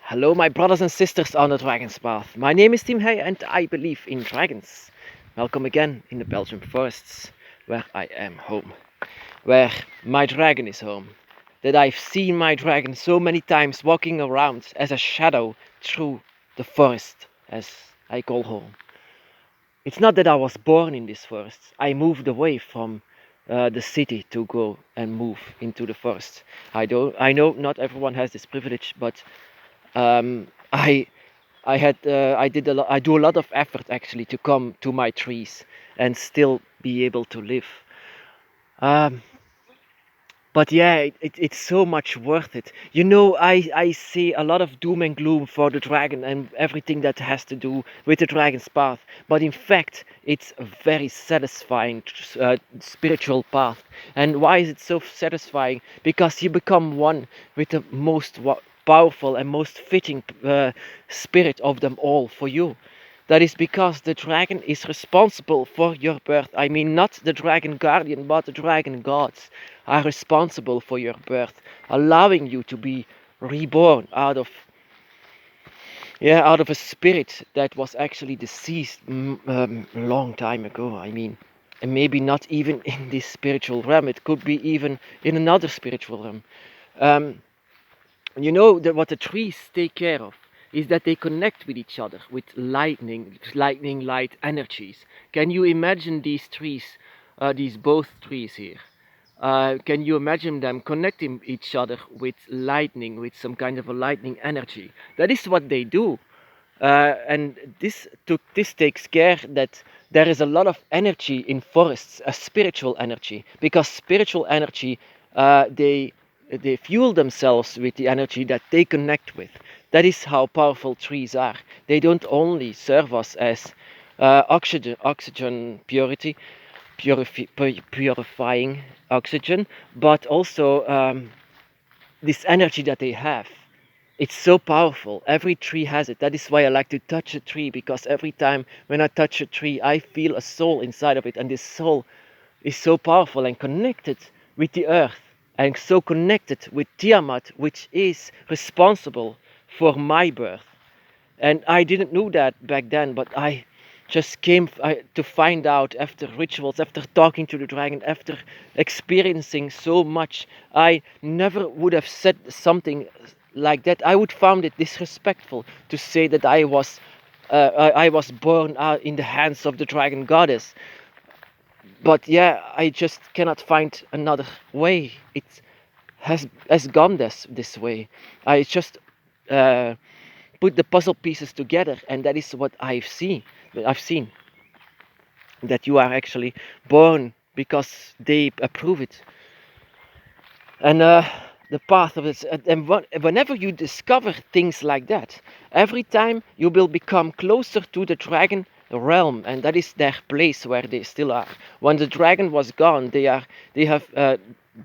Hello, my brothers and sisters on the Dragon's Path. My name is Tim Hey, and I believe in dragons. Welcome again in the Belgian forests, where I am home, where my dragon is home. That I've seen my dragon so many times walking around as a shadow through the forest, as I call home. It's not that I was born in this forest. I moved away from the city to go and move into the forest. I know not everyone has this privilege, but um, I I do a lot of effort actually to come to my trees and still be able to live. Um, but yeah, it's so much worth it. I see a lot of doom and gloom for the dragon and everything that has to do with the dragon's path. But in fact, it's a very satisfying spiritual path. And why is it so satisfying? Because you become one with the most powerful and most fitting spirit of them all for you. That is because the dragon is responsible for your birth. I mean, not the dragon guardian, but the dragon gods are responsible for your birth, allowing you to be reborn out of a spirit that was actually deceased a long time ago. I mean, and maybe not even in this spiritual realm. It could be even in another spiritual realm. Um, you know that what the trees take care of is that they connect with each other with lightning light energies. Can you imagine these trees, these both trees here? Can you imagine them connecting each other with lightning, with some kind of a lightning energy? That is what they do. And this takes care that there is a lot of energy in forests, a spiritual energy, because spiritual energy, they fuel themselves with the energy that they connect with. That is how powerful trees are. They don't only serve us as oxygen purity, purifying oxygen, but also this energy that they have. It's so powerful. Every tree has it. That is why I like to touch a tree, because every time when I touch a tree, I feel a soul inside of it, and this soul is so powerful and connected with the earth, and so connected with Tiamat, which is responsible for my birth. And I didn't know that back then, but I just came to find out after rituals, after talking to the dragon, after experiencing so much. I never would have said something like that. I would found it disrespectful to say that I was born in the hands of the dragon goddess. But yeah, I just cannot find another way. It has gone this way. I just uh, put the puzzle pieces together, and that is what I've seen that you are actually born because they approve it. And the path of this, and whenever you discover things like that, every time you will become closer to the dragon realm, and that is their place where they still are. When the dragon was gone, they have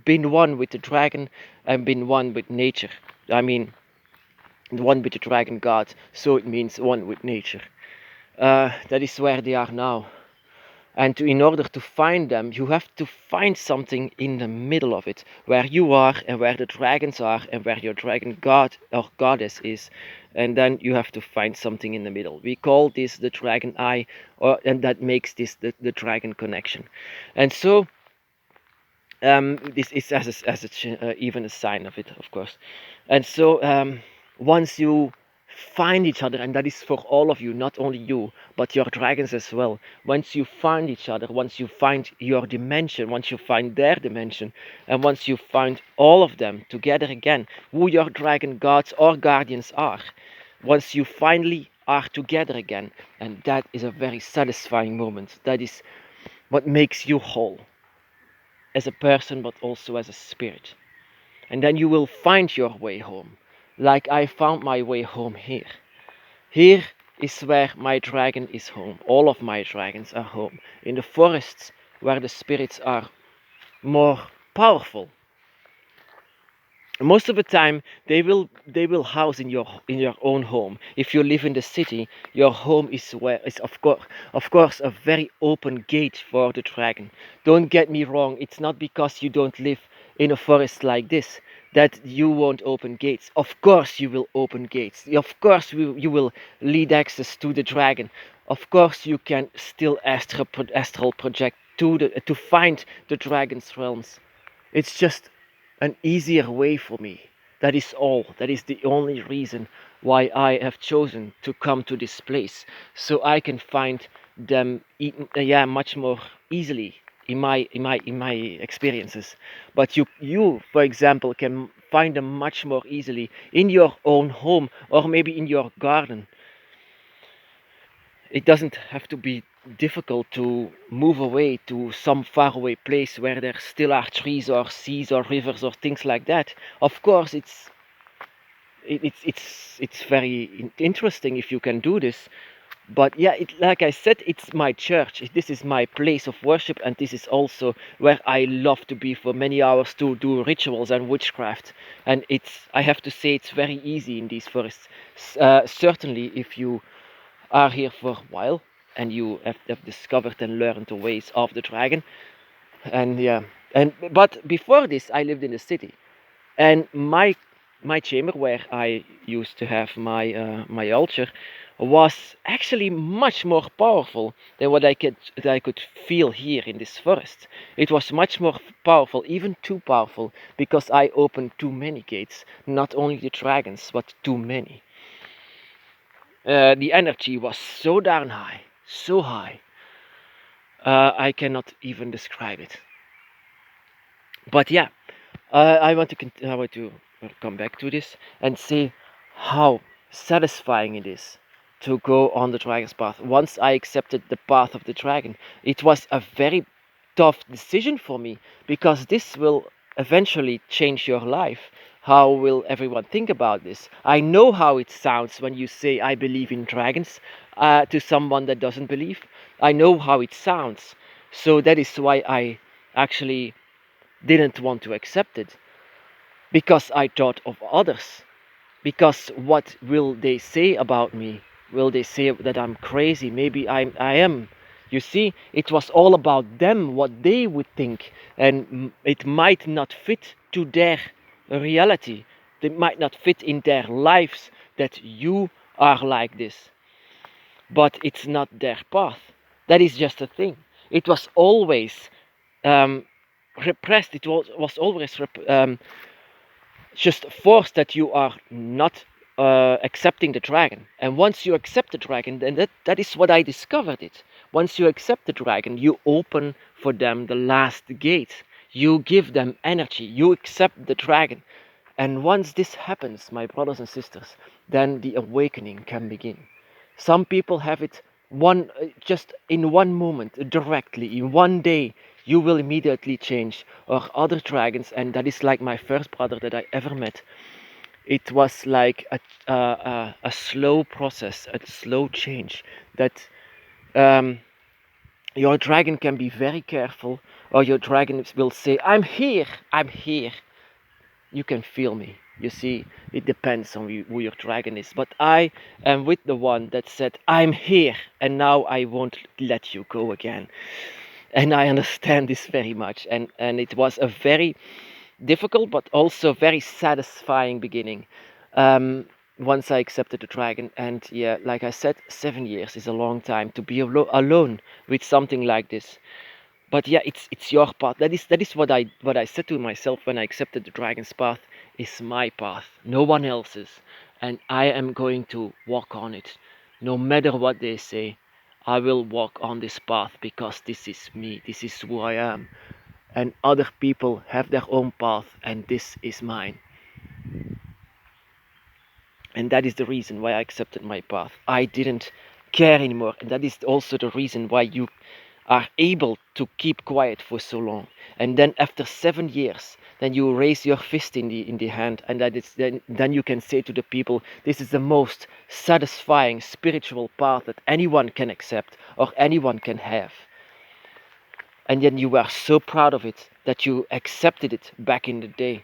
been one with the dragon and been one with nature. I mean, one with the dragon god, so it means one with nature. That is where they are now. And in order to find them, you have to find something in the middle of it, where you are and where the dragons are and where your dragon god or goddess is. And then you have to find something in the middle. We call this the dragon eye, and that makes this the dragon connection. And so this is even a sign of it, of course. And so once you find each other, and that is for all of you, not only you, but your dragons as well. Once you find each other, once you find your dimension, once you find their dimension, and once you find all of them together again, who your dragon gods or guardians are, once you finally are together again, and that is a very satisfying moment. That is what makes you whole as a person, but also as a spirit. And then you will find your way home, like I found my way home here. Here is where my dragon is home. All of my dragons are home. In the forests where the spirits are more powerful. Most of the time they will house in your own home. If you live in the city, your home is of course a very open gate for the dragon. Don't get me wrong, it's not because you don't live in a forest like this that you won't open gates. Of course you will open gates. Of course you will lead access to the dragon. Of course you can still astral project to find the dragon's realms. It's just an easier way for me. That is all. That is the only reason why I have chosen to come to this place, so I can find them, yeah, much more easily in my experiences. But you, for example, can find them much more easily in your own home or maybe in your garden. It doesn't have to be difficult to move away to some faraway place where there still are trees or seas or rivers or things like that. Of course, it's very interesting if you can do this. But yeah, like I said, it's my church. This is my place of worship, and this is also where I love to be for many hours to do rituals and witchcraft. And I have to say, it's very easy in these forests. Certainly, if you are here for a while and you have discovered and learned the ways of the dragon. And yeah, but before this, I lived in the city, and my chamber where I used to have my altar was actually much more powerful than what I could feel here in this forest. It was much more powerful, even too powerful, because I opened too many gates, not only the dragons, but too many. The energy was so darn high, so high. I cannot even describe it. But yeah, I want to come back to this and say how satisfying it is to go on the dragon's path. Once I accepted the path of the dragon, it was a very tough decision for me, because this will eventually change your life. How will everyone think about this? I know how it sounds when you say I believe in dragons to someone that doesn't believe. I know how it sounds. So that is why I actually didn't want to accept it, because I thought of others. Because what will they say about me? Will they say that I'm crazy? Maybe I am. You see, it was all about them, what they would think, and it might not fit to their reality. It might not fit in their lives that you are like this. But it's not their path. That is just a thing. It was always um, repressed. It was always just forced that you are not accepting the dragon. And once you accept the dragon, then that is what I discovered it. Once you accept the dragon, you open for them the last gate. You give them energy. You accept the dragon. And once this happens, my brothers and sisters, then the awakening can begin. Some people have it just in one moment, directly, in one day, you will immediately change. Or other dragons, and that is like my first brother that I ever met. It was like a slow process, a slow change. That um, your dragon can be very careful, or your dragon will say, "I'm here, I'm here." You can feel me. You see, it depends on who your dragon is. But I am with the one that said, I'm here, and now I won't let you go again. And I understand this very much. And it was a very difficult, but also very satisfying beginning. Once I accepted the dragon, and yeah, like I said, 7 years is a long time to be alone with something like this. But yeah, it's your path. That is what I said to myself when I accepted the dragon's path. Is my path, no one else's, and I am going to walk on it, no matter what they say. I will walk on this path because this is me. This is who I am, and other people have their own path, and this is mine. And that is the reason why I accepted my path. I didn't care anymore, and that is also the reason why you are able to keep quiet for so long. And then after 7 years, then you raise your fist in the hand, and that is then you can say to the people, this is the most satisfying spiritual path that anyone can accept or anyone can have. And then you were so proud of it that you accepted it back in the day.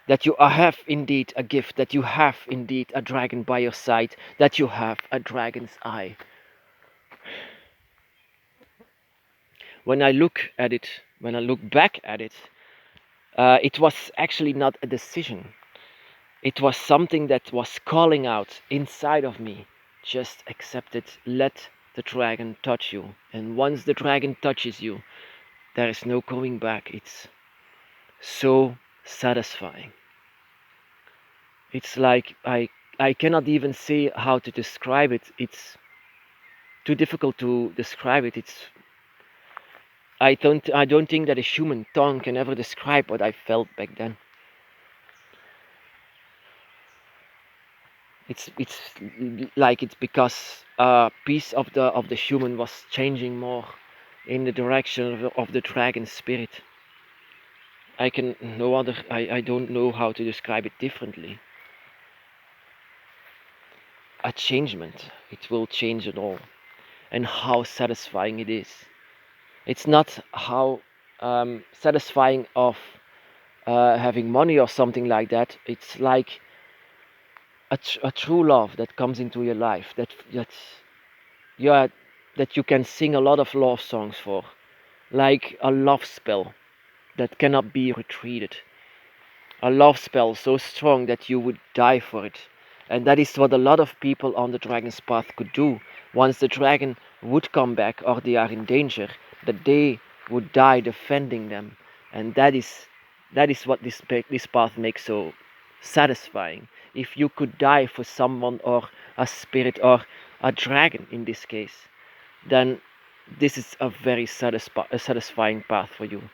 That you have indeed a gift, that you have indeed a dragon by your side, that you have a dragon's eye. When I look at it, when I look back at it, It was actually not a decision. It was something that was calling out inside of me. Just accept it. Let the dragon touch you. And once the dragon touches you, there is no going back. It's so satisfying. It's like I cannot even say how to describe it. It's too difficult to describe it. I don't think that a human tongue can ever describe what I felt back then. It's like it's because a piece of the human was changing more in the direction of the dragon spirit. I don't know how to describe it differently. A changement. It will change it all. And how satisfying it is. It's not how satisfying of having money or something like that. It's like a true love that comes into your life yeah, that you can sing a lot of love songs for, like a love spell that cannot be retreated, a love spell so strong that you would die for it. And that is what a lot of people on the dragon's path could do. Once the dragon would come back or they are in danger, that they would die defending them. And that is what this path makes so satisfying. If you could die for someone or a spirit or a dragon in this case, then this is a very satisfying path for you.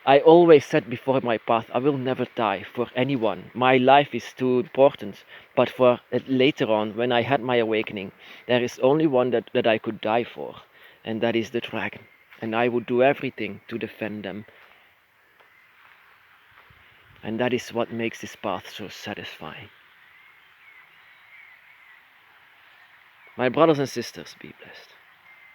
I always said before my path, I will never die for anyone. My life is too important. But for later on, when I had my awakening, there is only one that I could die for, and that is the dragon. And I would do everything to defend them. And that is what makes this path so satisfying. My brothers and sisters, be blessed.